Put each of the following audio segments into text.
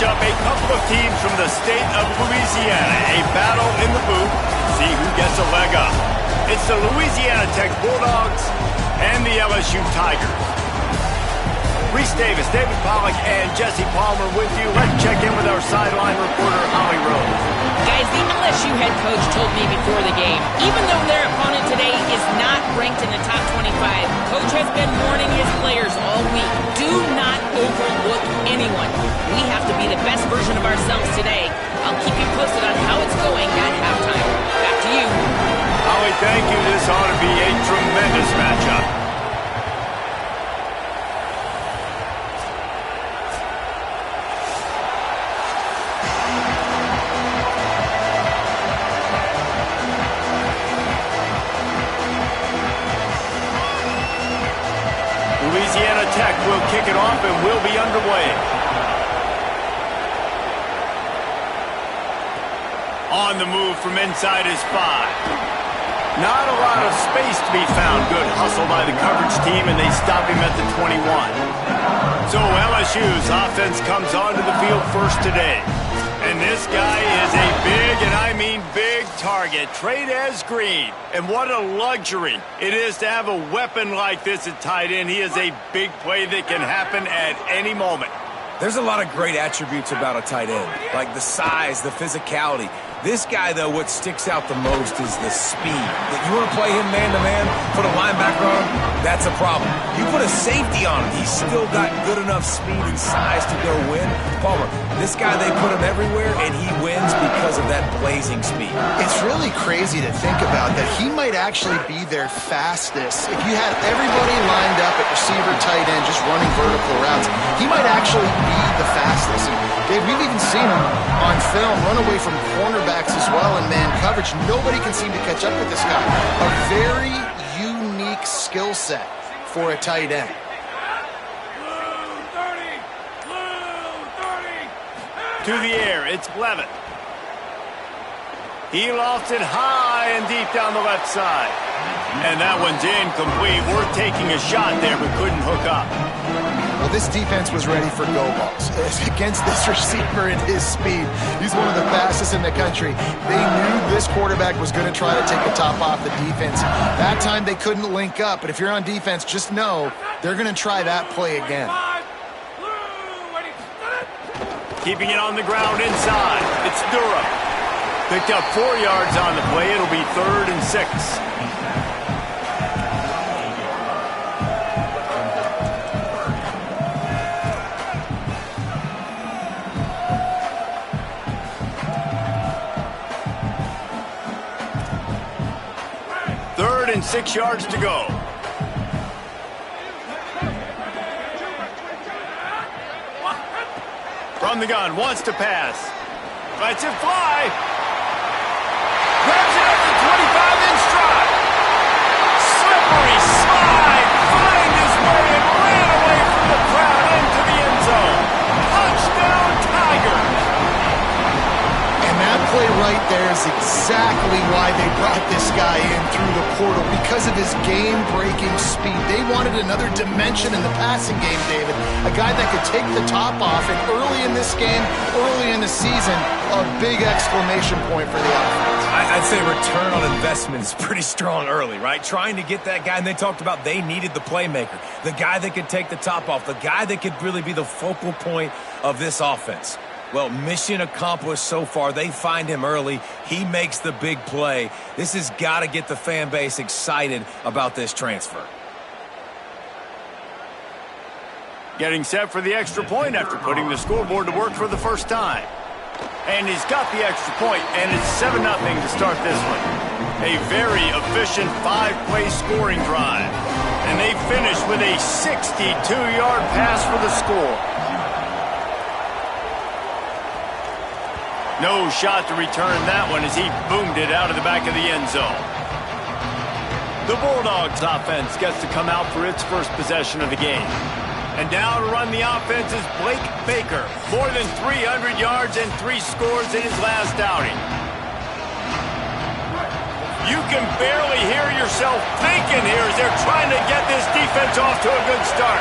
match up a couple of teams from the state of Louisiana. A battle in the booth. See who gets a leg up. It's the Louisiana Tech Bulldogs and the LSU Tigers. Reese Davis, David Pollack, and Jesse Palmer with you. Let's check in with our sideline reporter, Holly Rose. Guys, the LSU head coach told me before the game, even though their opponent today is not ranked in the top 25, coach has been warning his players all week. Do not overlook anyone. We have to be the best version of ourselves today. I'll keep you posted on how it's going at halftime. Back to you. Holly, thank you. This ought to be a tremendous matchup. Tech will kick it off and we'll be underway. On the move from inside his 5. Not a lot of space to be found. Good hustle by the coverage team, and they stop him at the 21. So LSU's offense comes onto the field first today. And this guy is a big, and I mean big, target. Trey'Dez Green. And what a luxury it is to have a weapon like this at tight end. He is a big play that can happen at any moment. There's a lot of great attributes about a tight end, like the size, the physicality. This guy, though, what sticks out the most is the speed. That you want to play him man-to-man, put a linebacker on him, that's a problem. You put a safety on him, he's still got good enough speed and size to go win. Palmer, this guy, they put him everywhere, and he wins because of that blazing speed. It's really crazy to think about that he might actually be their fastest. If you had everybody lined up at receiver, tight end, just running vertical routes, he might actually be the fastest. And Dave, we've even seen him on film run away from cornerbacks as well in man coverage. Nobody can seem to catch up with this guy. A very unique skill set for a tight end. To the air, it's Levitt. He lofts it high and deep down the left side. And that one's incomplete. Worth taking a shot there, but couldn't hook up. Well, this defense was ready for go balls. Against this receiver and his speed, he's one of the fastest in the country. They knew this quarterback was going to try to take the top off the defense. That time they couldn't link up, but if you're on defense, just know they're going to try that play again. Keeping it on the ground inside. It's Durham. Picked up 4 yards on the play. It'll be 3rd and 6. And 6 yards to go. From the gun, wants to pass. Lets it fly. Grabs it at the 25 in stride. Slippery slide. Find his way and ran away from the crowd into the end zone. Touchdown Tigers. And that play right there is exactly why they brought this guy in through the portal, because of his game-breaking speed. They wanted another dimension in the passing game, David. A guy that could take the top off, and early in this game, early in the season, a big exclamation point for the offense. I'd say return on investment is pretty strong early, right? Trying to get that guy, and they talked about they needed the playmaker, the guy that could take the top off, the guy that could really be the focal point of this offense. Well, mission accomplished so far. They find him early. He makes the big play. This has got to get the fan base excited about this transfer. Getting set for the extra point after putting the scoreboard to work for the first time. And he's got the extra point, and it's 7-0 to start this one. A very efficient 5-play scoring drive. And they finish with a 62-yard pass for the score. No shot to return that one as he boomed it out of the back of the end zone. The Bulldogs offense gets to come out for its first possession of the game. And now to run the offense is Blake Baker. More than 300 yards and 3 scores in his last outing. You can barely hear yourself thinking here as they're trying to get this defense off to a good start.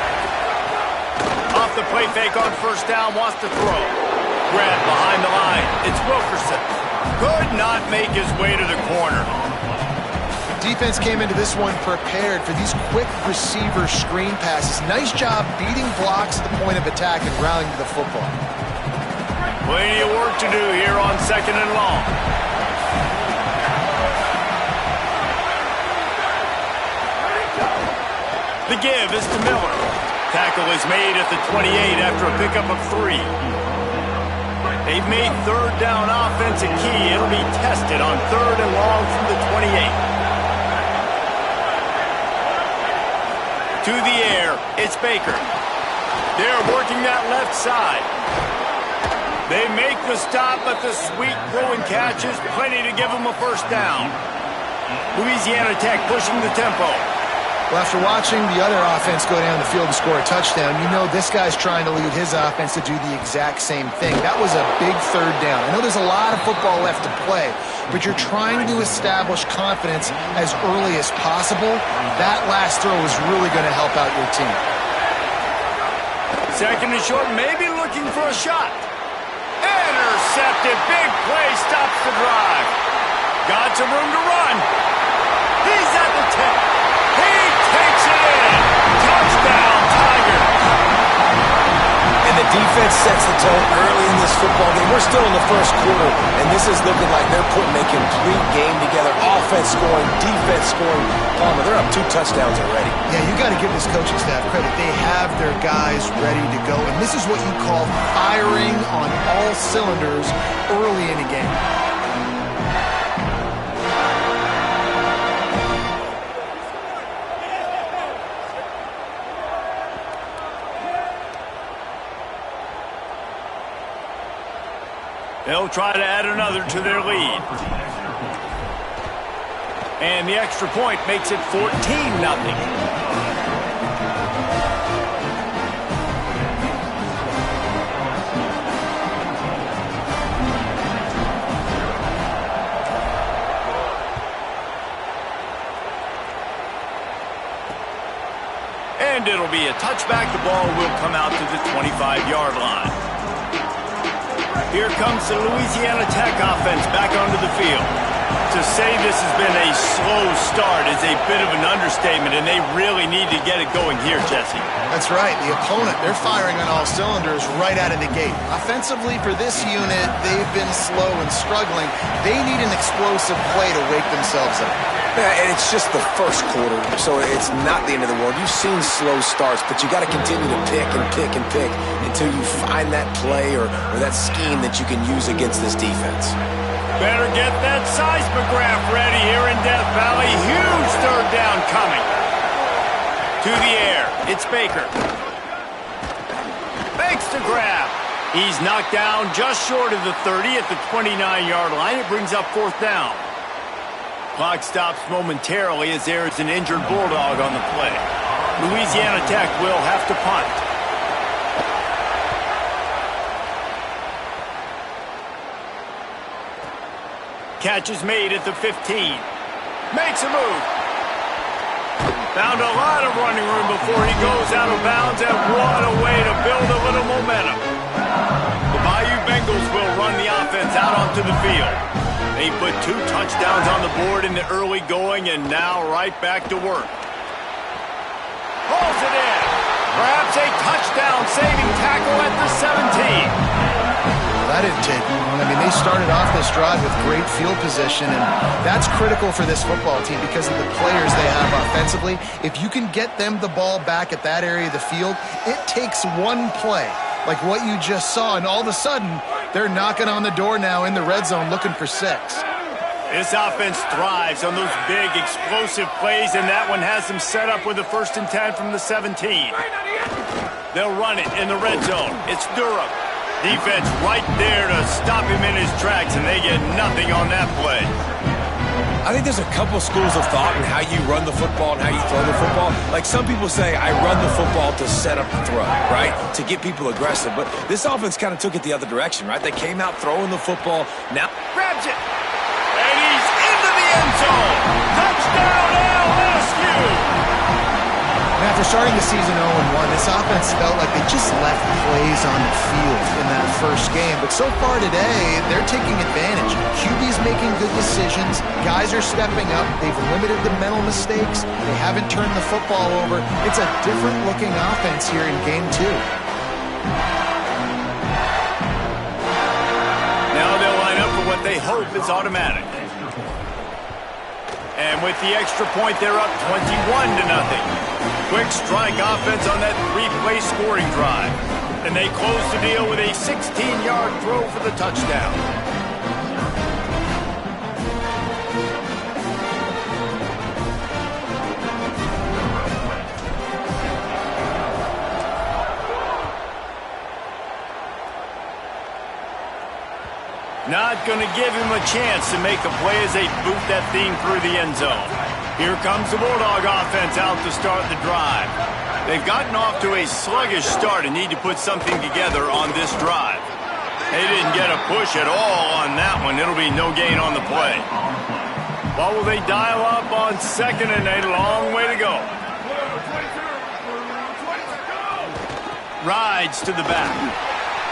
Off the play fake on first down, wants to throw. Grab behind the line. It's Wilkerson. Could not make his way to the corner. Defense came into this one prepared for these quick receiver screen passes. Nice job beating blocks at the point of attack and rallying to the football. Plenty of work to do here on 2nd and long. The give is to Miller. Tackle is made at the 28 after a pickup of 3. They've made 3rd down offense a key. It'll be tested on 3rd and long from the 28. To the air, it's Baker. They're working that left side. They make the stop, but the sweet throwing catch is plenty to give them a first down. Louisiana Tech pushing the tempo. Well, after watching the other offense go down the field and score a touchdown, you know this guy's trying to lead his offense to do the exact same thing. That was a big third down. I know there's a lot of football left to play, but you're trying to establish confidence as early as possible. That last throw is really going to help out your team. Second and short, maybe looking for a shot. Intercepted. Big play stops the drive. Got some room to run. He's at the 10. He takes it in. Touchdown, Tigers. And the defense sets the tone early in this football game. We're still in the first quarter, and this is looking like they're putting a complete game together. Offense scoring, defense scoring. Palmer, they're up 2 touchdowns already. Yeah, you got to give this coaching staff credit. They have their guys ready to go, and this is what you call firing on all cylinders early in a game. They'll try to add another to their lead. And the extra point makes it 14-0. And it'll be a touchback. The ball will come out to the 25-yard line. Here comes the Louisiana Tech offense back onto the field. To say this has been a slow start is a bit of an understatement, and they really need to get it going here, Jesse. That's right. The opponent, they're firing on all cylinders right out of the gate. Offensively, for this unit, they've been slow and struggling. They need an explosive play to wake themselves up. Yeah, and it's just the first quarter, so it's not the end of the world. You've seen slow starts, but you got to continue to pick and pick and pick until you find that play or that scheme that you can use against this defense. Better get that seismograph ready here in Death Valley. Huge third down coming. To the air. It's Baker. Makes the grab. He's knocked down just short of the 30 at the 29-yard line. It brings up 4th down. Clock stops momentarily as there is an injured Bulldog on the play. Louisiana Tech will have to punt. Catch is made at the 15. Makes a move. Found a lot of running room before he goes out of bounds, and what a way to build a little momentum. The Bayou Bengals will run the offense out onto the field. They put 2 touchdowns on the board in the early going, and now right back to work. Pulls it in. Perhaps a touchdown-saving tackle at the 17. That didn't take long. I mean, they started off this drive with great field position, and that's critical for this football team because of the players they have offensively. If you can get them the ball back at that area of the field, it takes one play, like what you just saw, and all of a sudden, they're knocking on the door now in the red zone looking for 6. This offense thrives on those big, explosive plays, and that one has them set up with a 1st and 10 from the 17. They'll run it in the red zone. It's Durham. Defense right there to stop him in his tracks, and they get nothing on that play. I think there's a couple schools of thought in how you run the football and how you throw the football. Like some people say, I run the football to set up the throw, right? To get people aggressive. But this offense kind of took it the other direction, right? They came out throwing the football. Now grabs it. And he's into the end zone. Touchdown, LSU. After starting the season 0-1, this offense felt like they just left plays on the field in that first game. But so far today, they're taking advantage. QB's making good decisions. Guys are stepping up. They've limited the mental mistakes. They haven't turned the football over. It's a different-looking offense here in Game 2. Now they'll line up for what they hope is automatic. And with the extra point, they're up 21-0. Quick strike offense on that 3-play scoring drive. And they close the deal with a 16-yard throw for the touchdown. Not going to give him a chance to make a play as they boot that thing through the end zone. Here comes the Bulldog offense out to start the drive. They've gotten off to a sluggish start and need to put something together on this drive. They didn't get a push at all on that one. It'll be no gain on the play. What will they dial up on 2nd and a long way to go? Rides to the back.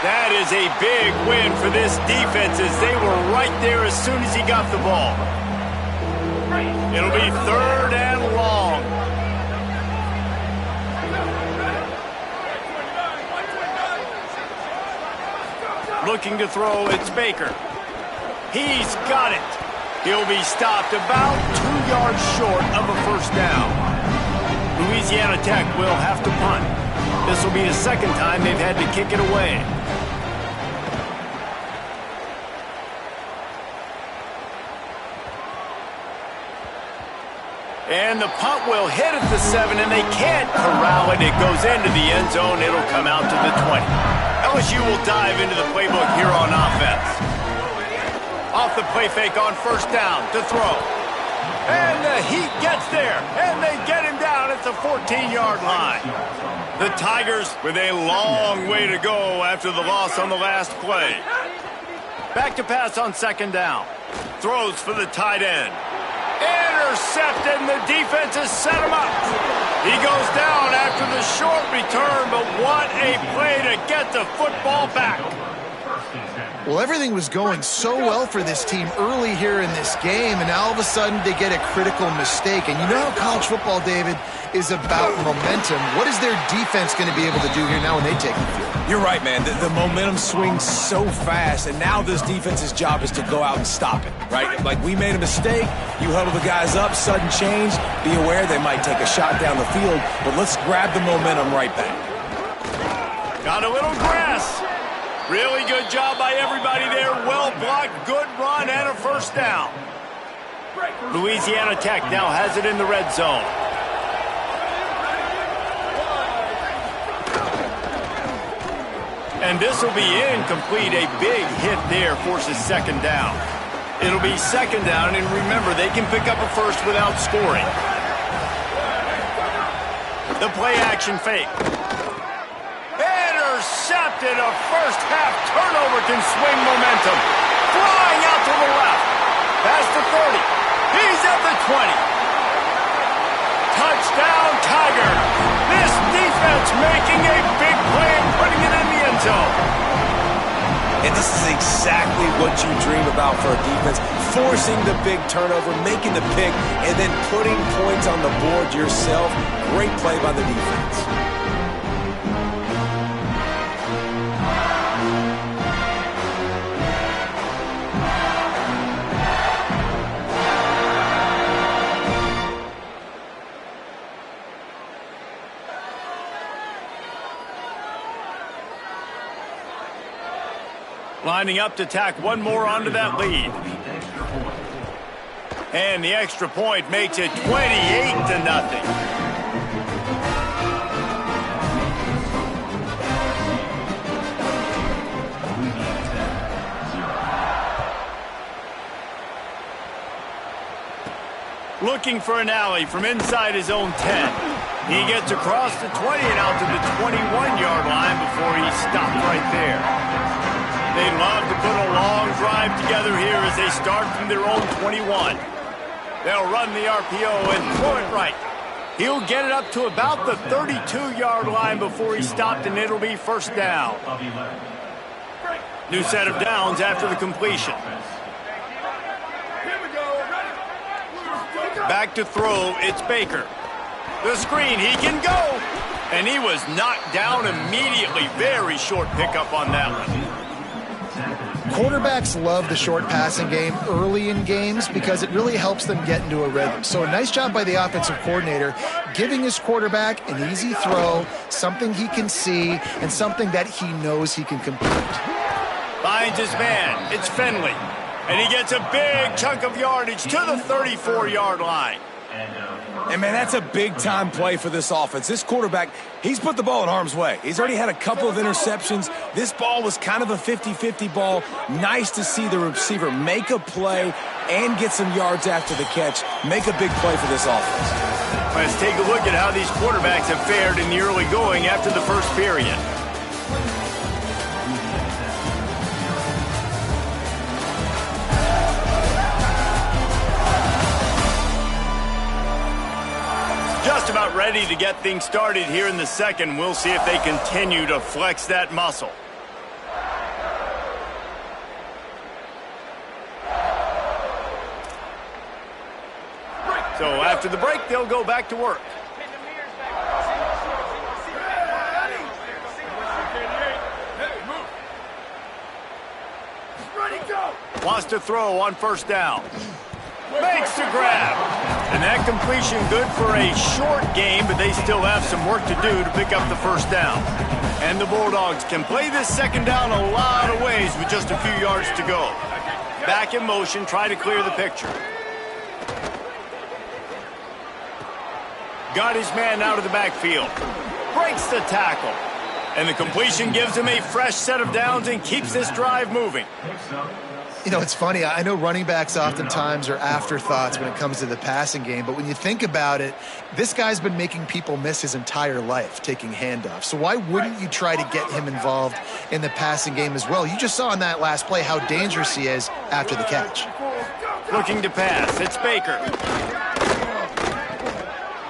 That is a big win for this defense as they were right there as soon as he got the ball. It'll be 3rd and long. Looking to throw, it's Baker. He's got it. He'll be stopped about 2 yards short of a first down. Louisiana Tech will have to punt. This will be the 2nd time they've had to kick it away. And the punt will hit at the 7, and they can't corral it. It goes into the end zone. It'll come out to the 20. LSU will dive into the playbook here on offense. Off the play fake on first down to throw. And the Heat gets there, and they get him down at the 14-yard line. The Tigers with a long way to go after the loss on the last play. Back to pass on 2nd down. Throws for the tight end. Intercepted, and the defense has set him up. He goes down after the short return, but what a play to get the football back. Well, everything was going so well for this team early here in this game, and now all of a sudden they get a critical mistake. And you know how college football, David, is about momentum. What is their defense going to be able to do here now when they take the field? You're right, man. The momentum swings so fast, and now this defense's job is to go out and stop it, right? Like, we made a mistake, you huddle the guys up, sudden change, be aware they might take a shot down the field, but let's grab the momentum right back. Got a little grass. Really good job by everybody there. Well blocked, good run, and a first down. Louisiana Tech now has it in the red zone. And this will be incomplete. A big hit there forces 2nd down. It'll be 2nd down, and remember, they can pick up a first without scoring. The play action fake. Intercepted. A first half turnover can swing momentum. Flying out to the left. Past the 30. He's at the 20. Touchdown Tigers. This defense making a big play and putting it in the end zone. And this is exactly what you dream about for a defense. Forcing the big turnover, making the pick, and then putting points on the board yourself. Great play by the defense. Lining up to tack one more onto that lead. And the extra point makes it 28-0. Looking for an alley from inside his own 10. He gets across the 20 and out to the 21-yard line before he's stopped right there. They love to put a long drive together here as they start from their own 21. They'll run the RPO and throw it right. He'll get it up to about the 32-yard line before he's stopped, and it'll be first down. New set of downs after the completion. Back to throw, it's Baker. The screen, he can go. And he was knocked down immediately. Very short pickup on that one. Quarterbacks love the short passing game early in games because it really helps them get into a rhythm. So a nice job by the offensive coordinator giving his quarterback an easy throw, something he can see, and something that he knows he can complete. Finds his man. It's Finley. And he gets a big chunk of yardage to the 34-yard line. And, man, that's a big-time play for this offense. This quarterback, he's put the ball in harm's way. He's already had a couple of interceptions. This ball was kind of a 50-50 ball. Nice to see the receiver make a play and get some yards after the catch. Make a big play for this offense. Let's take a look at how these quarterbacks have fared in the early going after the first period. Just about ready to get things started here in the second. We'll see if they continue to flex that muscle. So after the break, they'll go back to work. Wants to throw on first down. Makes the grab. And that completion good for a short game, but they still have some work to do to pick up the first down. And the Bulldogs can play this second down a lot of ways with just a few yards to go. Back in motion, try to clear the picture. Got his man out of the backfield. Breaks the tackle. And the completion gives him a fresh set of downs and keeps this drive moving. You know, it's funny. I know running backs oftentimes are afterthoughts when it comes to the passing game, but when you think about it, this guy's been making people miss his entire life taking handoffs. So why wouldn't you try to get him involved in the passing game as well? You just saw in that last play how dangerous he is after the catch. Looking to pass. It's Baker.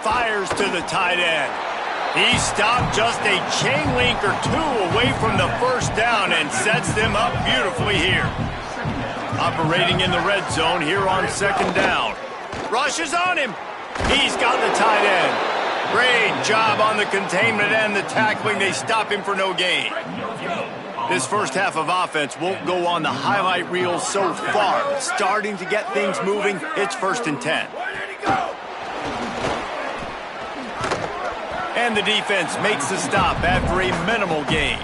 Fires to the tight end. He stopped just a chain link or two away from the first down and sets them up beautifully here. Operating in the red zone here on second down. Rushes on him. He's got the tight end. Great job on the containment and the tackling. They stop him for no gain. This first half of offense won't go on the highlight reel so far. Starting to get things moving. It's 1st and 10. And the defense makes the stop after a minimal gain.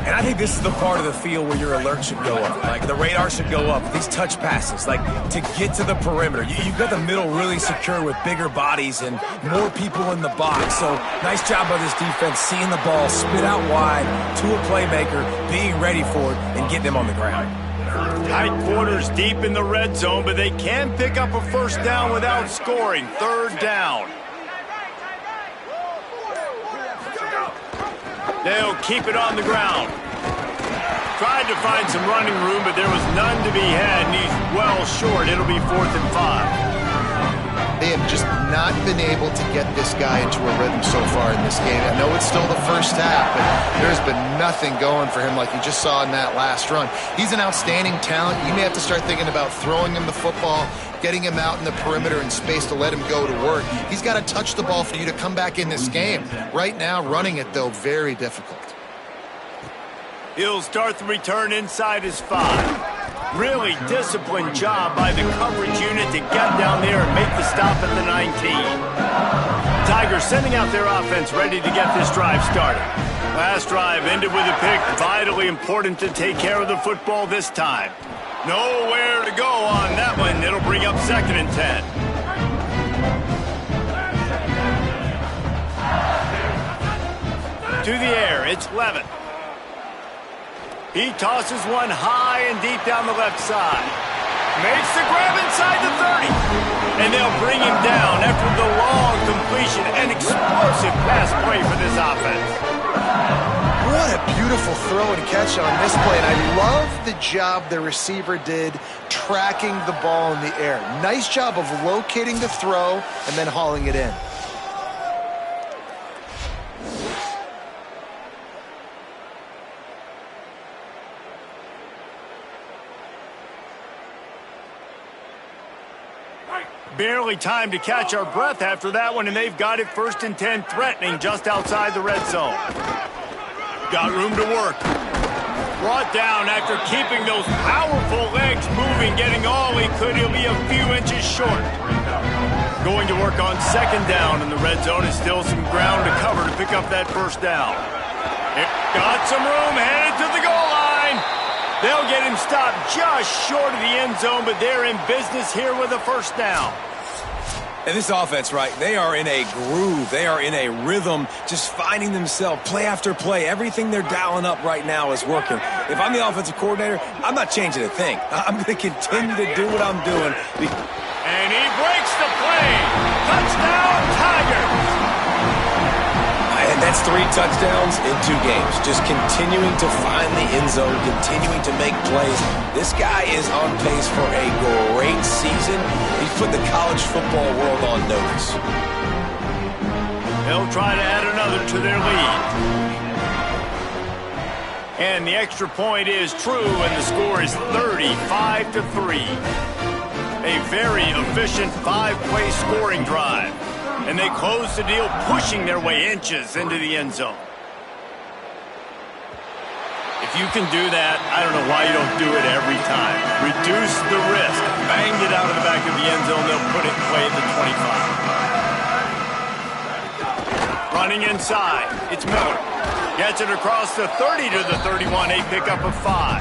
And I think this is the part of the field where your alert should go up. Like, the radar should go up. These touch passes, like, to get to the perimeter. You've got the middle really secure with bigger bodies and more people in the box. So, nice job by this defense seeing the ball spit out wide to a playmaker, being ready for it, and getting them on the ground. Tight quarters deep in the red zone, but they can pick up a first down without scoring. 3rd down. They'll keep it on the ground. Tried to find some running room, but there was none to be had, and he's well short. It'll be 4th and 5. They have just not been able to get this guy into a rhythm so far in this game. I know it's still the first half, but there's been nothing going for him like you just saw in that last run. He's an outstanding talent. You may have to start thinking about throwing him the football, getting him out in the perimeter in space to let him go to work. He's got to touch the ball for you to come back in this game. Right now, running it, though, very difficult. He'll start the return inside his 5. Really disciplined job by the coverage unit to get down there and make the stop at the 19. Tigers sending out their offense ready to get this drive started. Last drive ended with a pick. Vitally important to take care of the football this time. Nowhere to go on that one. It'll bring up 2nd and 10. To the air, it's Levin. He tosses one high and deep down the left side. Makes the grab inside the 30. And they'll bring him down after the long completion. An explosive pass play for this offense. What a beautiful throw and catch on this play. And I love the job the receiver did tracking the ball in the air. Nice job of locating the throw and then hauling it in. Barely time to catch our breath after that one, and they've got it 1st and 10, threatening just outside the red zone. Got room to work. Brought down after keeping those powerful legs moving, getting all he could. He'll be a few inches short. Going to work on 2nd down in the red zone, and still some ground to cover to pick up that first down. Got some room, headed to the goal line. They'll get him stopped just short of the end zone, but they're in business here with a first down. And this offense, right, they are in a groove. They are in a rhythm, just finding themselves play after play. Everything they're dialing up right now is working. If I'm the offensive coordinator, I'm not changing a thing. I'm going to continue to do what I'm doing. And he breaks the play. Touchdown, Tigers. And that's 3 touchdowns in 2 games. Just continuing to find the end zone, continuing to make plays. This guy is on pace for a great season. He's put the college football world on notice. They'll try to add another to their lead. And the extra point is true, and the score is 35-3. A very efficient 5-play scoring drive. And they close the deal, pushing their way inches into the end zone. If you can do that, I don't know why you don't do it every time. Reduce the risk. Bang it out of the back of the end zone. They'll put it in play at the 25. Running inside. It's Miller. Gets it across the 30 to the 31. A pickup of 5.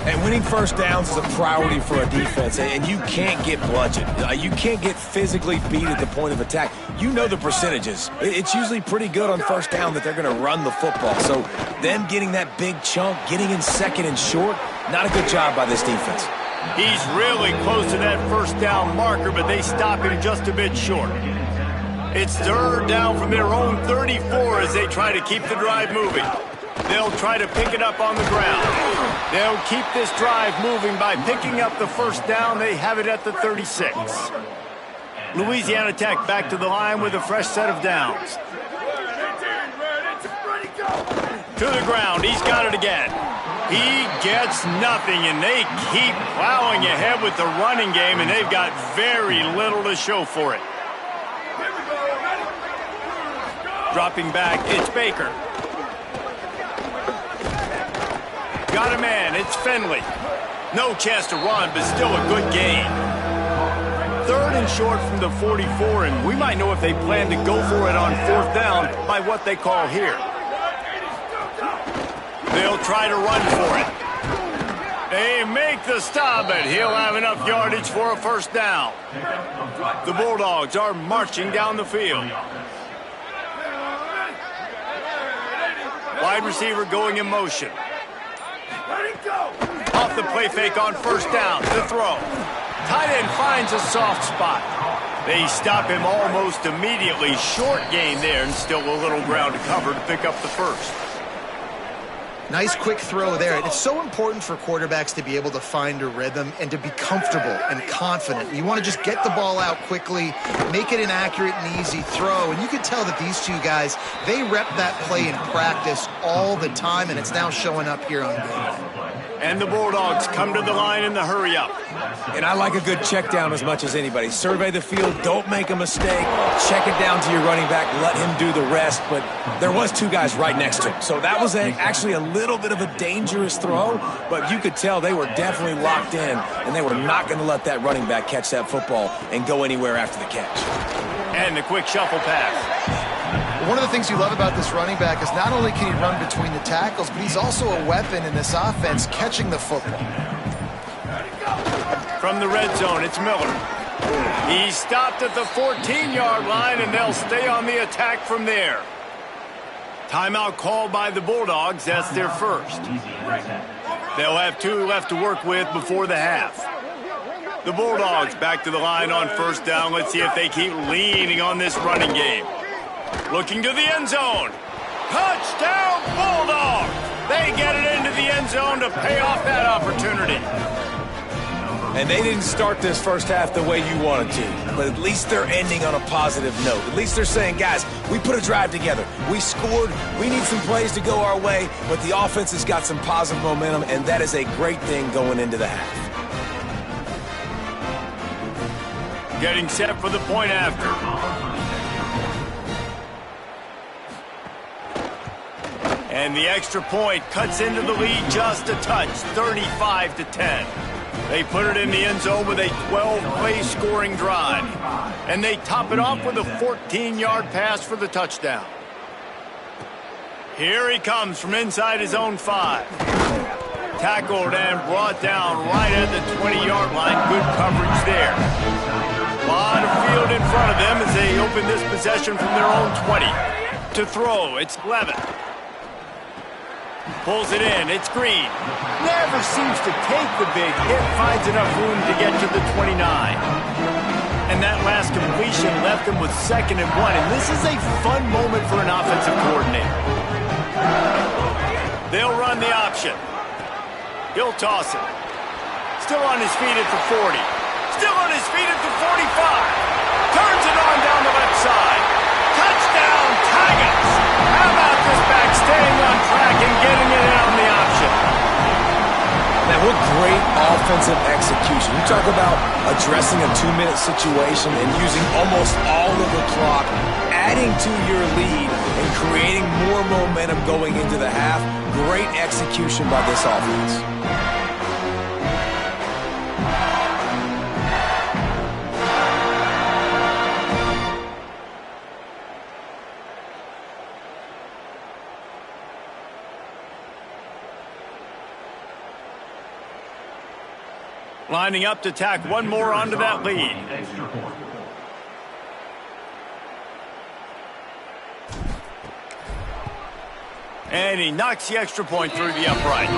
And winning first downs is a priority for a defense, and you can't get bludgeoned. You can't get physically beat at the point of attack. You know the percentages. It's usually pretty good on first down that they're going to run the football. So them getting that big chunk, getting in second and short, not a good job by this defense. He's really close to that first down marker, but they stop him just a bit short. It's 3rd down from their own 34 as they try to keep the drive moving. They'll try to pick it up on the ground. They'll keep this drive moving by picking up the first down. They have it at the 36. Louisiana Tech back to the line with a fresh set of downs. To the ground. He's got it again. He gets nothing, and they keep plowing ahead with the running game, and they've got very little to show for it. Dropping back, it's Baker. Got a man, it's Finley. No chance to run, but still a good gain. 3rd and short from the 44, and we might know if they plan to go for it on 4th down by what they call here. They'll try to run for it. They make the stop, but he'll have enough yardage for a first down. The Bulldogs are marching down the field. Wide receiver going in motion. Off the play fake on first down. The throw. Tight end finds a soft spot. They stop him almost immediately. Short gain there, and still a little ground to cover to pick up the first. Nice quick throw there. It's so important for quarterbacks to be able to find a rhythm and to be comfortable and confident. You want to just get the ball out quickly, make it an accurate and easy throw. And you can tell that these 2 guys, they rep that play in practice all the time, and it's now showing up here on game. And the Bulldogs come to the line in the hurry up. And I like a good check down as much as anybody. Survey the field, don't make a mistake. Check it down to your running back, let him do the rest. But there was 2 guys right next to him. So that was actually a little bit of a dangerous throw, but you could tell they were definitely locked in, and they were not going to let that running back catch that football and go anywhere after the catch. And the quick shuffle pass. One of the things you love about this running back is not only can he run between the tackles, but he's also a weapon in this offense catching the football. From the red zone, it's Miller. He's stopped at the 14-yard line, and they'll stay on the attack from there. Timeout called by the Bulldogs. That's their first. They'll have 2 left to work with before the half. The Bulldogs back to the line on first down. Let's see if they keep leaning on this running game. Looking to the end zone. Touchdown, Bulldogs! They get it into the end zone to pay off that opportunity. And they didn't start this first half the way you wanted to, but at least they're ending on a positive note. At least they're saying, guys, we put a drive together. We scored. We need some plays to go our way, but the offense has got some positive momentum, and that is a great thing going into the half. Getting set for the point after. And the extra point cuts into the lead just a touch, 35-10. They put it in the end zone with a 12-play scoring drive. And they top it off with a 14-yard pass for the touchdown. Here he comes from inside his own 5. Tackled and brought down right at the 20-yard line. Good coverage there. A lot of field front of them as they open this possession from their own 20. To throw, it's Levin. Pulls it in, it's Green. Never seems to take the big hit, finds enough room to get to the 29. And that last completion left them with 2nd and 1, and this is a fun moment for an offensive coordinator. They'll run the option. He'll toss it. Still on his feet at the 40. Still on his feet at the 45. Turns it on down the left side. Touchdown, Tigers! How about this back staying on track and getting it out on the option? Now, what great offensive execution. You talk about addressing a 2-minute situation and using almost all of the clock, adding to your lead and creating more momentum going into the half. Great execution by this offense. Lining up to tack one more onto that lead. And he knocks the extra point through the uprights.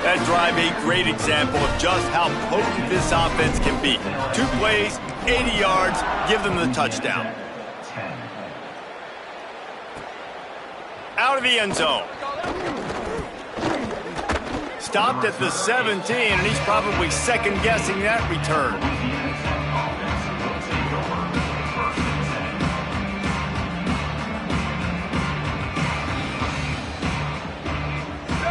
That drive a great example of just how potent this offense can be. 2 plays, 80 yards, give them the touchdown. Out of the end zone. Stopped at the 17, and he's probably second-guessing that return.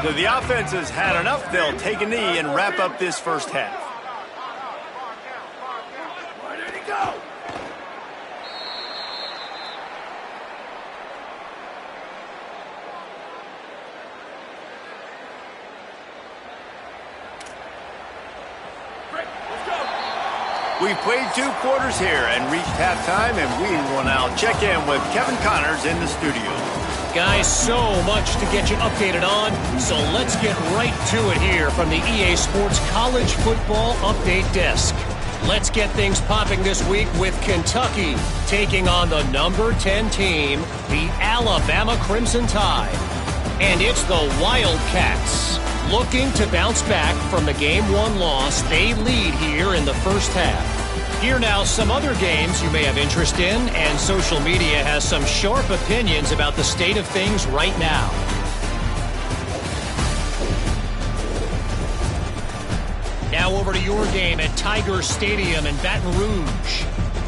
So the offense has had enough. They'll take a knee and wrap up this first half. Where did he go? We've played 2 quarters here and reached halftime, and we will now check in with Kevin Connors in the studio. Guys, so much to get you updated on, so let's get right to it here from the EA Sports College Football Update Desk. Let's get things popping this week with Kentucky taking on the number 10 team, the Alabama Crimson Tide. And it's the Wildcats looking to bounce back from the Game 1 loss. They lead here in the first half. Here now some other games you may have interest in, and social media has some sharp opinions about the state of things right now. Now over to your game at Tiger Stadium in Baton Rouge.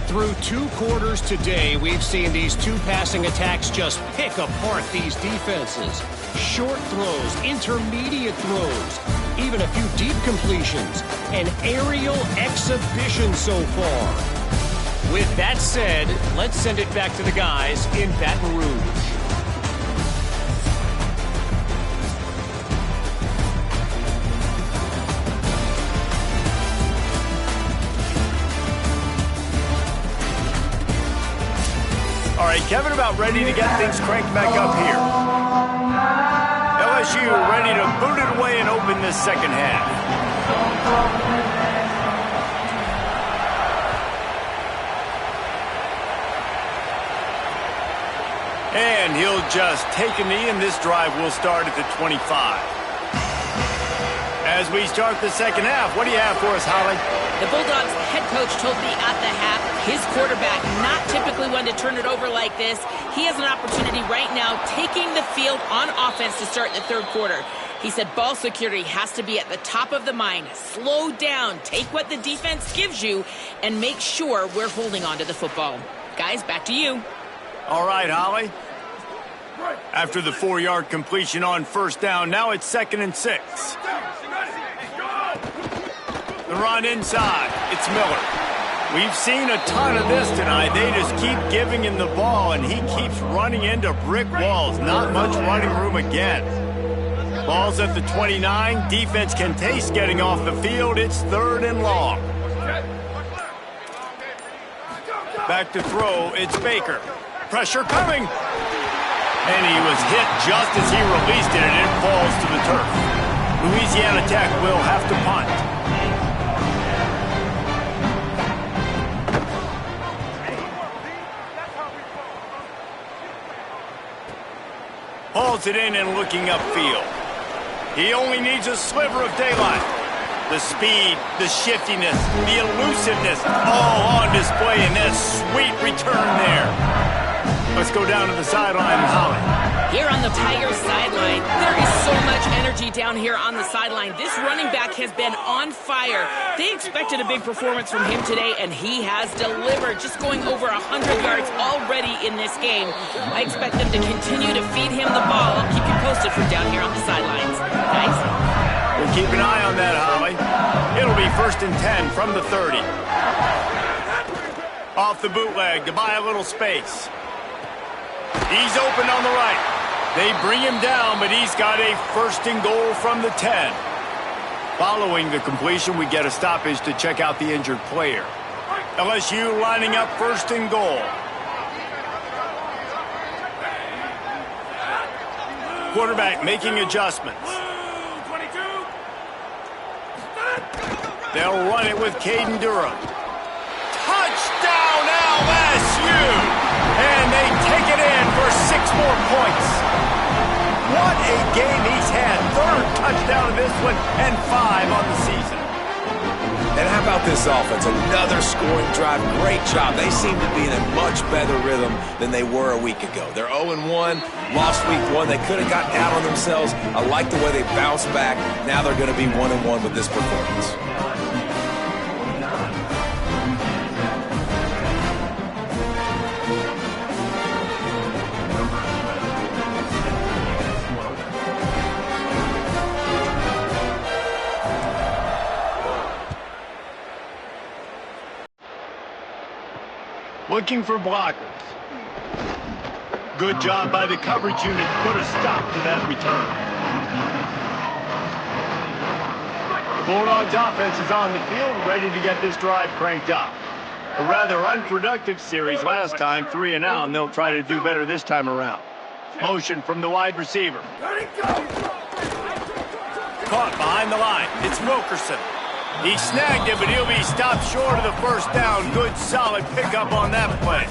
Through 2 quarters today, we've seen these 2 passing attacks just pick apart these defenses. Short throws, intermediate throws, even a few deep completions. An aerial exhibition so far. With that said, let's send it back to the guys in Baton Rouge. All right, Kevin, about ready to get things cranked back up here. LSU ready to boot it away and open this second half. And he'll just take a knee, and this drive will start at the 25. As we start the second half, what do you have for us, Holly? The Bulldogs head coach told me at the half his quarterback not typically one to turn it over like this. He has an opportunity right now taking the field on offense to start the third quarter. He said ball security has to be at the top of the mind. Slow down, take what the defense gives you, and make sure we're holding on to the football. Guys, back to you. All right, Holly. After the 4-yard completion on first down, now it's 2nd and 6. The run inside. It's Miller. We've seen a ton of this tonight. They just keep giving him the ball, and he keeps running into brick walls. Not much running room again. Ball's at the 29. Defense can taste getting off the field. It's 3rd and long. Back to throw. It's Baker. Pressure coming. And he was hit just as he released it, and it falls to the turf. Louisiana Tech will have to punt. Hauls it in and looking upfield. He only needs a sliver of daylight. The speed, the shiftiness, the elusiveness, all on display in that sweet return there. Let's go down to the sideline, Holly. Here on the Tigers sideline, there is so much energy down here on the sideline. This running back has been on fire. They expected a big performance from him today, and he has delivered, just going over 100 yards already in this game. I expect them to continue to feed him the ball. I'll keep you posted from down here on the sidelines. Guys? We'll keep an eye on that, Holly. It'll be 1st and 10 from the 30. Off the bootleg to buy a little space. He's open on the right. They bring him down, but he's got a 1st and goal from the 10. Following the completion, we get a stoppage to check out the injured player. LSU lining up 1st and goal. Quarterback making adjustments. They'll run it with Caden Durham. Touchdown LSU! And they take it in for 6 more points. What a game he's had. 3rd touchdown of this one and 5 on the season. And how about this offense? Another scoring drive. Great job. They seem to be in a much better rhythm than they were a week ago. They're 0-1, lost week 1. They could have gotten out on themselves. I like the way they bounced back. Now they're going to be 1-1 with this performance. Looking for blockers. Good job by the coverage unit to put a stop to that return. Bulldogs offense is on the field, ready to get this drive cranked up. A rather unproductive series last time, 3 and out, and they'll try to do better this time around. Motion from the wide receiver. Caught behind the line. It's Wilkerson. He snagged it, but he'll be stopped short of the 1st down. Good, solid pickup on that play.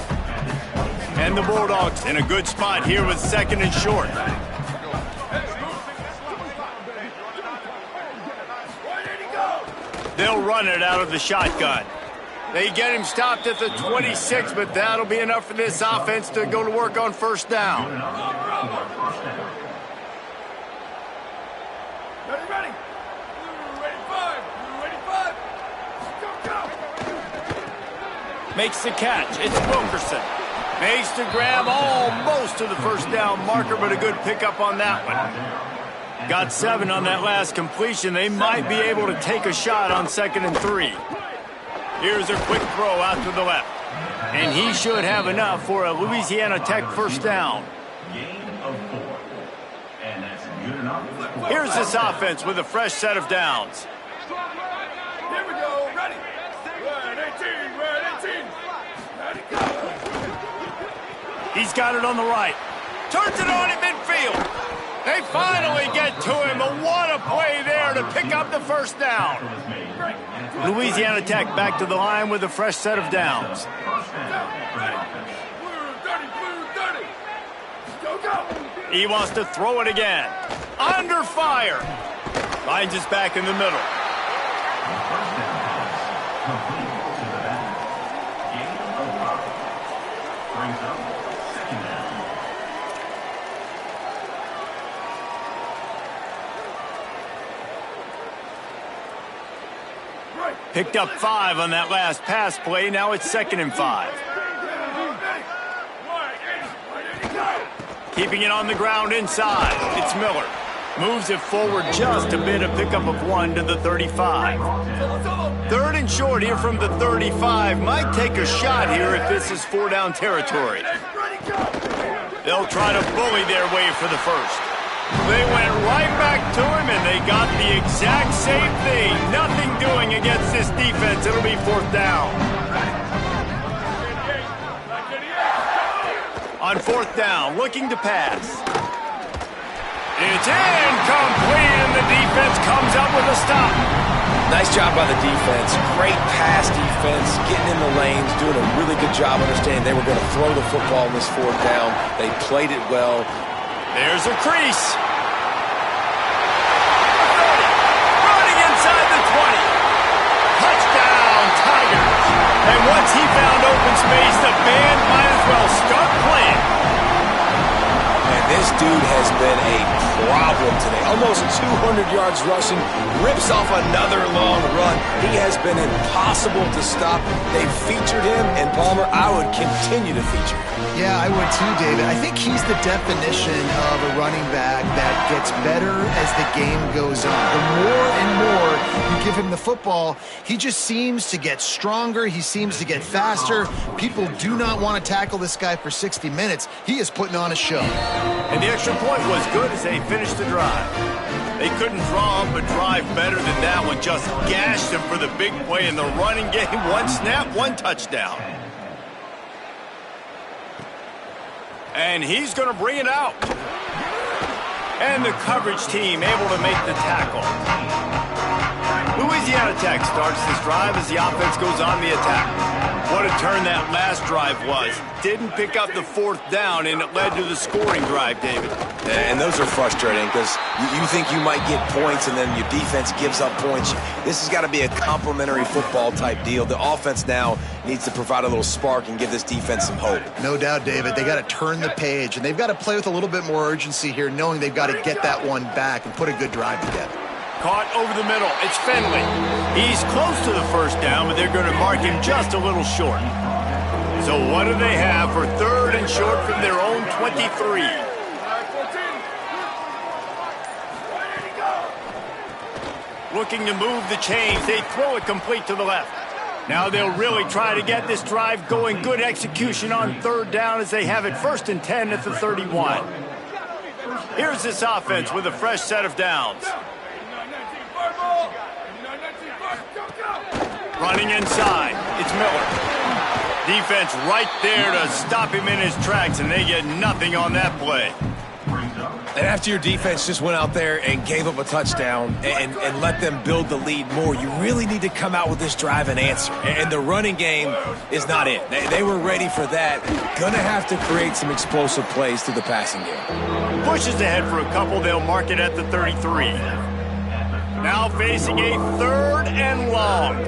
And the Bulldogs in a good spot here with 2nd and short. They'll run it out of the shotgun. They get him stopped at the 26, but that'll be enough for this offense to go to work on 1st down. Makes the catch. It's Wilkerson. Makes the grab almost to the 1st down marker, but a good pickup on that one. Got 7 on that last completion. They might be able to take a shot on 2nd and 3. Here's a quick throw out to the left. And he should have enough for a Louisiana Tech 1st down. Here's this offense with a fresh set of downs. Here we go. Ready. Red 18. Red 18. Ready, go. He's got it on the right. Turns it on in midfield. They finally get to him, but what a play there to pick up the 1st down. Louisiana Tech back to the line with a fresh set of downs. He wants to throw it again. Under fire. Finds us back in the middle. Picked up 5 on that last pass play. Now it's 2nd and 5. Keeping it on the ground inside. It's Miller. Moves it forward just a bit. A pickup of 1 to the 35. 3rd and short here from the 35. Might take a shot here if this is 4-down territory. They'll try to bully their way for the 1st. They went right back to him, and they got the exact same thing. Nothing doing against this defense. It'll be 4th down. On 4th down, looking to pass. It's incomplete, and the defense comes up with a stop. Nice job by the defense. Great pass defense, getting in the lanes, doing a really good job understanding they were going to throw the football in this 4th down. They played it well. There's a crease. Running inside the 20. Touchdown, Tigers. And once he found open space, the band might as well start playing. And this dude has been a problem today. Almost 200 yards rushing, rips off another long run. He has been impossible to stop. They've featured him, and Palmer, I would continue to feature him. Yeah, I would too, David. I think he's the definition of a running back that gets better as the game goes on. The more and more you give him the football, he just seems to get stronger. He seems to get faster. People do not want to tackle this guy for 60 minutes. He is putting on a show. And the extra point was good as they finished the drive. They couldn't draw up a drive better than that one. Just gashed him for the big play in the running game. One snap, one touchdown. And he's going to bring it out. And the coverage team able to make the tackle. Louisiana Tech starts this drive as the offense goes on the attack. What a turn that last drive was. Didn't pick up the fourth down, and it led to the scoring drive, David. And those are frustrating because you think you might get points, and then your defense gives up points. This has got to be a complimentary football type deal. The offense now needs to provide a little spark and give this defense some hope. No doubt, David. They got to turn the page, and they've got to play with a little bit more urgency here, knowing they've got to get that one back and put a good drive together. Caught over the middle. It's Finley. He's close to the first down, but they're going to mark him just a little short. So what do they have for third and short from their own 23? Looking to move the chains. They throw it complete to the left. Now they'll really try to get this drive going. Good execution on third down as they have it 1st and 10 at the 31. Here's this offense with a fresh set of downs. Running inside, it's Miller. Defense right there to stop him in his tracks, and they get nothing on that play. And after your defense just went out there and gave up a touchdown and let them build the lead more, you really need to come out with this drive and answer. And the running game is not it. They were ready for that. Gonna have to create some explosive plays through the passing game. Pushes ahead for a couple. They'll mark it at the 33. Now facing a third and long.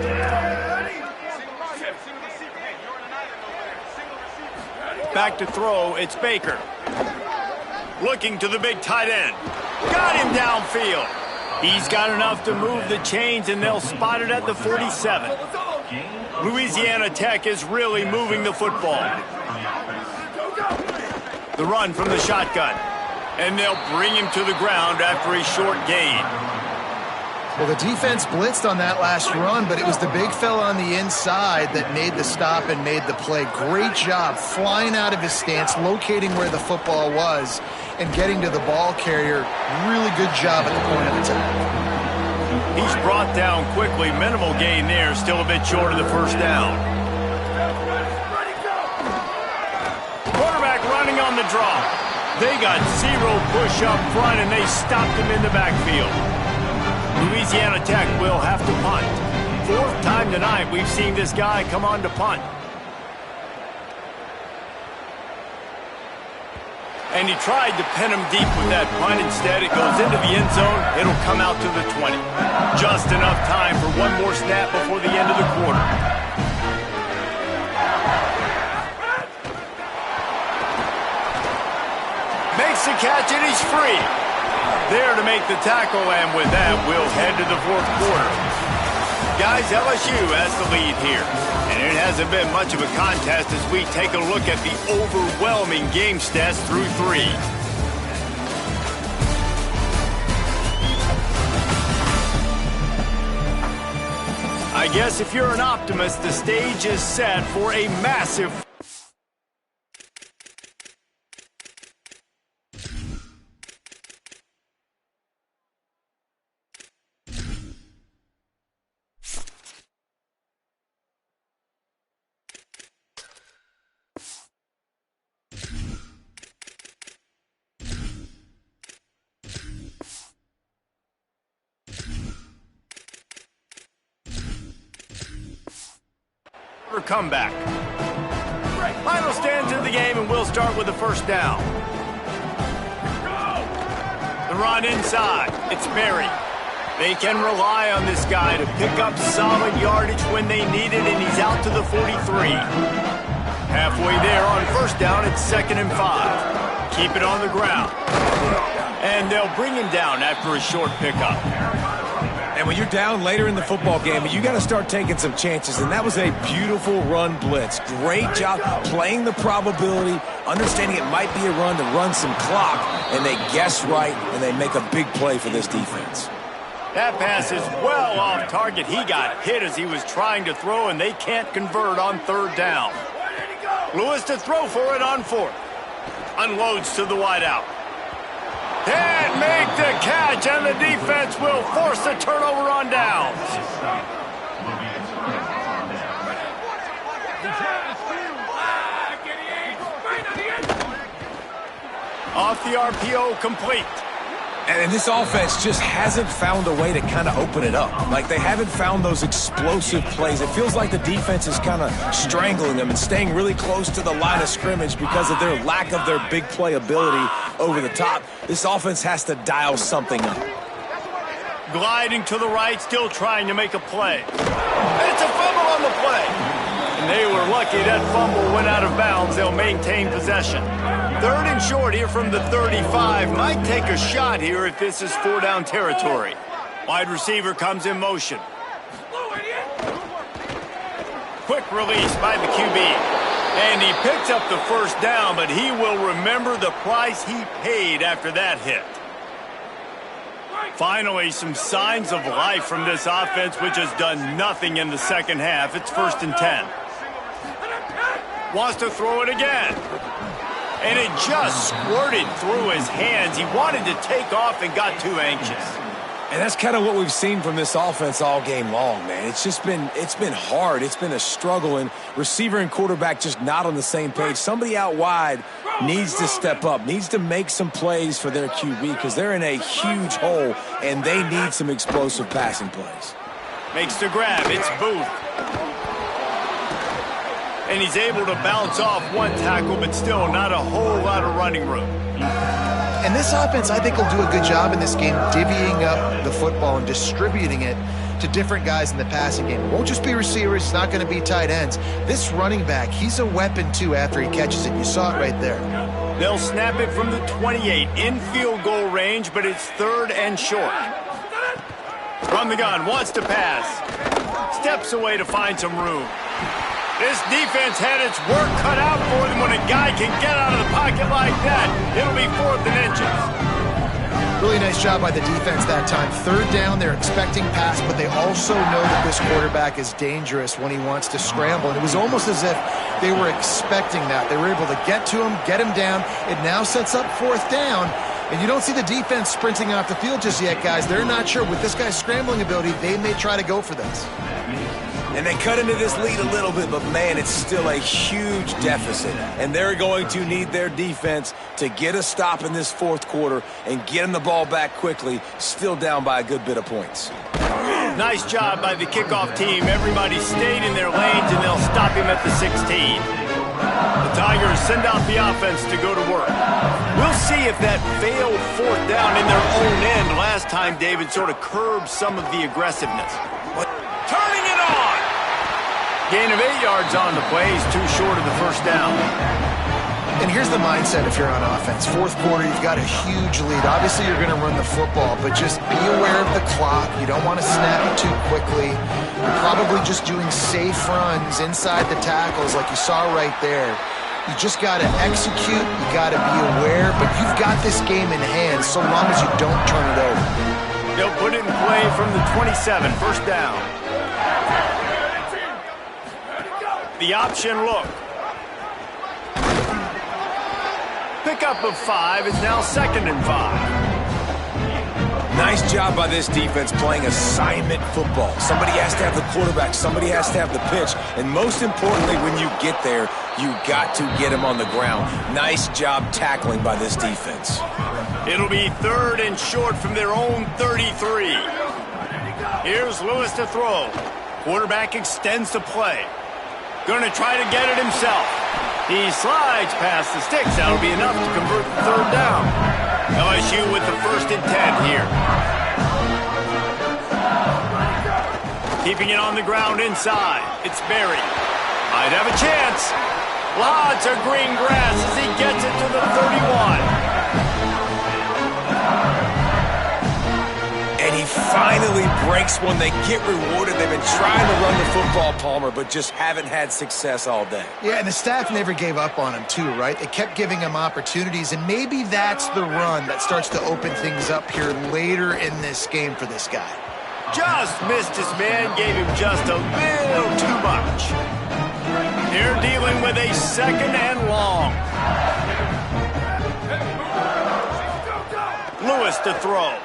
Back to throw, it's Baker. Looking to the big tight end. Got him downfield. He's got enough to move the chains, and they'll spot it at the 47. Louisiana Tech is really moving the football. The run from the shotgun. And they'll bring him to the ground after a short gain. Well, the defense blitzed on that last run, but it was the big fella on the inside that made the stop and made the play. Great job flying out of his stance, locating where the football was, and getting to the ball carrier. Really good job at the point of attack. He's brought down quickly. Minimal gain there. Still a bit short of the first down. Quarterback running on the draw. They got zero push up front, and they stopped him in the backfield. Louisiana Tech will have to punt. 4th time tonight we've seen this guy come on to punt. And he tried to pin him deep with that punt. Instead, it goes into the end zone. It'll come out to the 20. Just enough time for one more snap before the end of the quarter. Makes the catch, and he's free. There to make the tackle, and with that, we'll head to the 4th quarter. Guys, LSU has the lead here, and it hasn't been much of a contest as we take a look at the overwhelming game stats through 3. I guess if you're an optimist, the stage is set for a massive comeback. Final stands of the game, and we'll start with the first down. run inside. It's Berry. They can rely on this guy to pick up solid yardage when they need it, and he's out to the 43. Halfway there on first down, it's 2nd and 5. Keep it on the ground. And they'll bring him down after a short pickup. And when you're down later in the football game, you got to start taking some chances, and that was a beautiful run blitz. Great job playing the probability, understanding it might be a run to run some clock, and they guess right, and they make a big play for this defense. That pass is well off target. He got hit as he was trying to throw, and they can't convert on 3rd down. Lewis to throw for it on 4th. Unloads to the wideout. Can't make the catch, and the defense will force a turnover on downs. Off the RPO, complete. And this offense just hasn't found a way to kind of open it up. Like, they haven't found those explosive plays. It feels like the defense is kind of strangling them and staying really close to the line of scrimmage because of their lack of their big play ability over the top. This offense has to dial something up. Gliding to the right, still trying to make a play. It's a fumble on the play. And they were lucky that fumble went out of bounds. They'll maintain possession. 3rd and short here from the 35. Might take a shot here if this is 4-down territory. Wide receiver comes in motion. Quick release by the QB. And he picks up the first down, but he will remember the price he paid after that hit. Finally, some signs of life from this offense, which has done nothing in the second half. It's 1st and 10. Wants to throw it again. And it just squirted through his hands. He wanted to take off and got too anxious. And that's kind of what we've seen from this offense all game long, man. It's been hard. It's been a struggle, and receiver and quarterback just not on the same page. Somebody out wide needs to step up, needs to make some plays for their QB because they're in a huge hole, and they need some explosive passing plays. Makes the grab. It's Booth. And he's able to bounce off one tackle, but still not a whole lot of running room. And this offense, I think, will do a good job in this game divvying up the football and distributing it to different guys in the passing game. It won't just be receivers. It's not going to be tight ends. This running back, he's a weapon, too, after he catches it. You saw it right there. They'll snap it from the 28 in field goal range, but it's 3rd and short. From the gun, wants to pass. Steps away to find some room. This defense had its work cut out for them when a guy can get out of the pocket like that. It'll be 4th and inches. Really nice job by the defense that time. 3rd down, they're expecting pass, but they also know that this quarterback is dangerous when he wants to scramble. And it was almost as if they were expecting that. They were able to get to him, get him down. It now sets up 4th down. And you don't see the defense sprinting off the field just yet, guys. They're not sure. With this guy's scrambling ability, they may try to go for this. And they cut into this lead a little bit, but, man, it's still a huge deficit. And they're going to need their defense to get a stop in this 4th quarter and get them the ball back quickly, still down by a good bit of points. Nice job by the kickoff team. Everybody stayed in their lanes, and they'll stop him at the 16. The Tigers send out the offense to go to work. We'll see if that failed 4th down in their own end last time, David, sort of curbed some of the aggressiveness. Turning it on! Gain of 8 yards on the play. He's too short of the first down. And here's the mindset if you're on offense. 4th quarter, you've got a huge lead. Obviously, you're going to run the football, but just be aware of the clock. You don't want to snap it too quickly. You're probably just doing safe runs inside the tackles like you saw right there. You just got to execute. You got to be aware, but you've got this game in hand so long as you don't turn it over. They'll put it in play from the 27, first down. The option look. Pickup of 5 is now 2nd and 5. Nice job by this defense playing assignment football. Somebody has to have the quarterback. Somebody has to have the pitch. And most importantly, when you get there, you got to get him on the ground. Nice job tackling by this defense. It'll be 3rd and short from their own 33. Here's Lewis to throw. Quarterback extends the play. Going to try to get it himself. He slides past the sticks. That'll be enough to convert the 3rd down. LSU with the 1st and 10 here. Keeping it on the ground inside. It's Berry. Might have a chance. Lots of green grass as he gets it to the 31. And he finally breaks one. They get rewarded. They've been trying to run the football, Palmer, but just haven't had success all day. Yeah, and the staff never gave up on him too, right? They kept giving him opportunities, and maybe that's the run that starts to open things up here later in this game for this guy. Just missed his man, gave him just a little too much. They're dealing with a 2nd and long. Lewis to throw.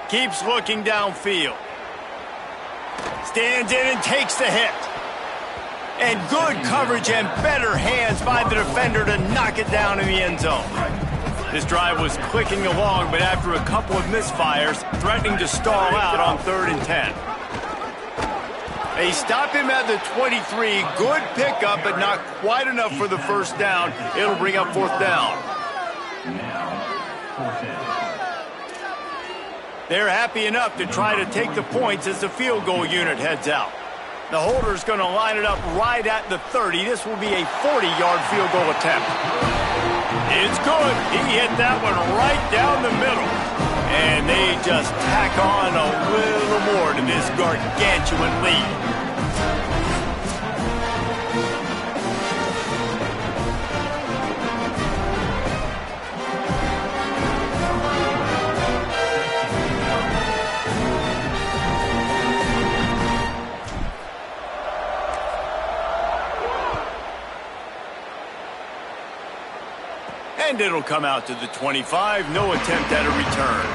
Keeps looking downfield. Stands in and takes the hit. And good coverage and better hands by the defender to knock it down in the end zone. This drive was clicking along, but after a couple of misfires, threatening to stall out on 3rd and 10. They stop him at the 23. Good pickup, but not quite enough for the 1st down. It'll bring up 4th down. They're happy enough to try to take the points as the field goal unit heads out. The holder's going to line it up right at the 30. This will be a 40-yard field goal attempt. It's good. He hit that one right down the middle. And they just tack on a little more to this gargantuan lead. And it'll come out to the 25. No attempt at a return.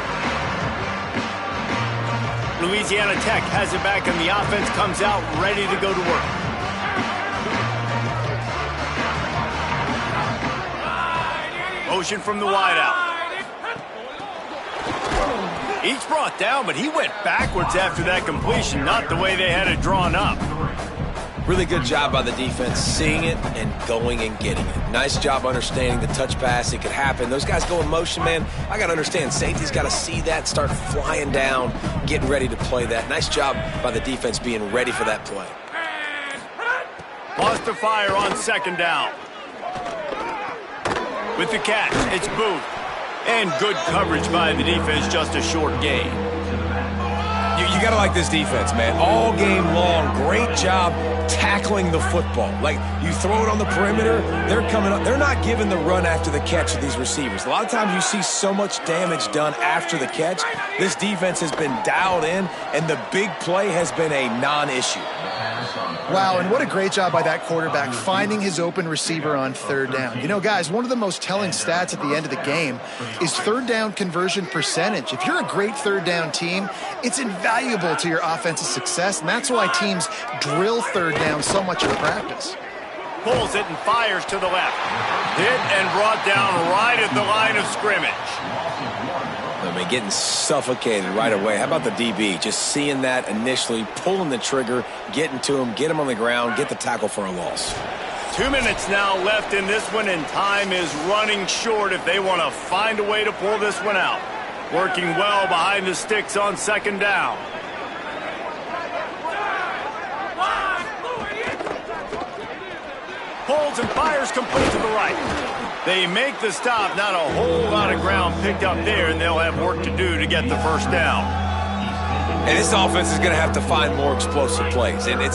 Louisiana Tech has it back, and the offense comes out ready to go to work. Motion from the wideout. Each brought down, but he went backwards after that completion, not the way they had it drawn up. Really good job by the defense seeing it and going and getting it. Nice job understanding the touch pass. It could happen. Those guys go in motion, man. I got to understand. Safety's got to see that, start flying down, getting ready to play that. Nice job by the defense being ready for that play. Lost the fire on 2nd down. With the catch, it's Booth. And good coverage by the defense, just a short gain. You got to like this defense, man. All game long, great job tackling the football. Like, you throw it on the perimeter, they're coming up. They're not giving the run after the catch to these receivers. A lot of times you see so much damage done after the catch. This defense has been dialed in, and the big play has been a non-issue. Wow, and what a great job by that quarterback finding his open receiver on 3rd down. You know, guys, one of the most telling stats at the end of the game is 3rd down conversion percentage. If you're a great 3rd down team, it's invaluable to your offensive success, and that's why teams drill 3rd down so much in practice. Pulls it and fires to the left. Hit and brought down right at the line of scrimmage. I mean, getting suffocated right away. How about the DB? Just seeing that initially, pulling the trigger, getting to him, get him on the ground, get the tackle for a loss. 2 minutes now left in this one, and time is running short if they want to find a way to pull this one out. Working well behind the sticks on 2nd down. Pulls and fires complete to the right. They make the stop. Not a whole lot of ground picked up there, and they'll have work to do to get the 1st down. And this offense is going to have to find more explosive plays. And it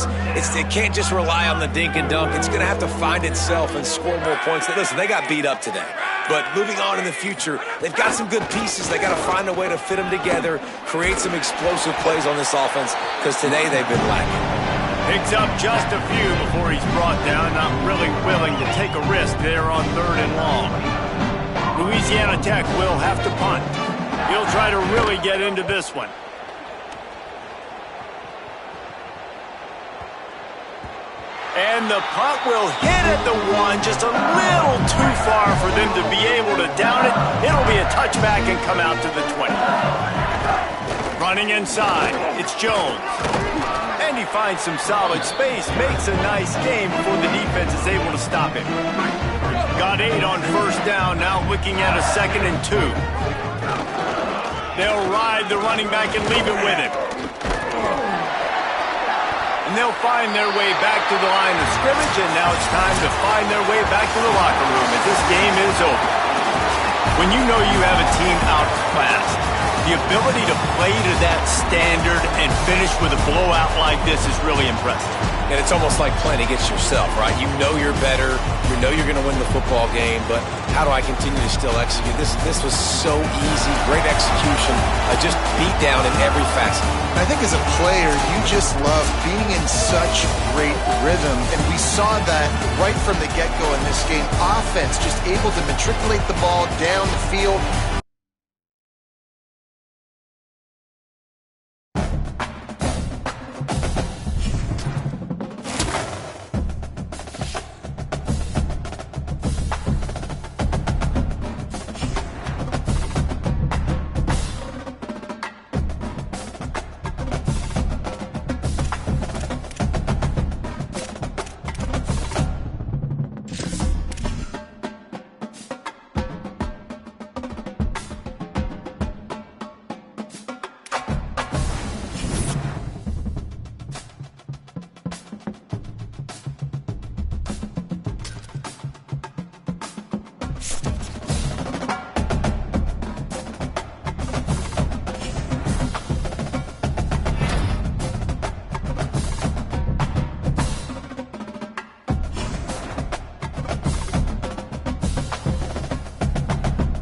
can't just rely on the dink and dunk. It's going to have to find itself and score more points. Listen, they got beat up today. But moving on in the future, they've got some good pieces. They got to find a way to fit them together, create some explosive plays on this offense, because today they've been lacking. Picks up just a few before he's brought down. Not really willing to take a risk there on 3rd and long. Louisiana Tech will have to punt. He'll try to really get into this one. And the punt will hit at the 1, just a little too far for them to be able to down it. It'll be a touchback and come out to the 20. Running inside, it's Jones. And he finds some solid space, makes a nice game before the defense is able to stop him. Got 8 on first down, now looking at a 2nd and 2. They'll ride the running back and leave it with him. And they'll find their way back to the line of scrimmage, and now it's time to find their way back to the locker room as this game is over. When you know you have a team outclassed, the ability to play to that standard and finish with a blowout like this is really impressive. And it's almost like playing against yourself, right? You know you're better. You know you're going to win the football game, but how do I continue to still execute? This was so easy. Great execution. Just beat down in every facet. I think as a player, you just love being in such great rhythm, and we saw that right from the get-go in this game. Offense just able to matriculate the ball down the field,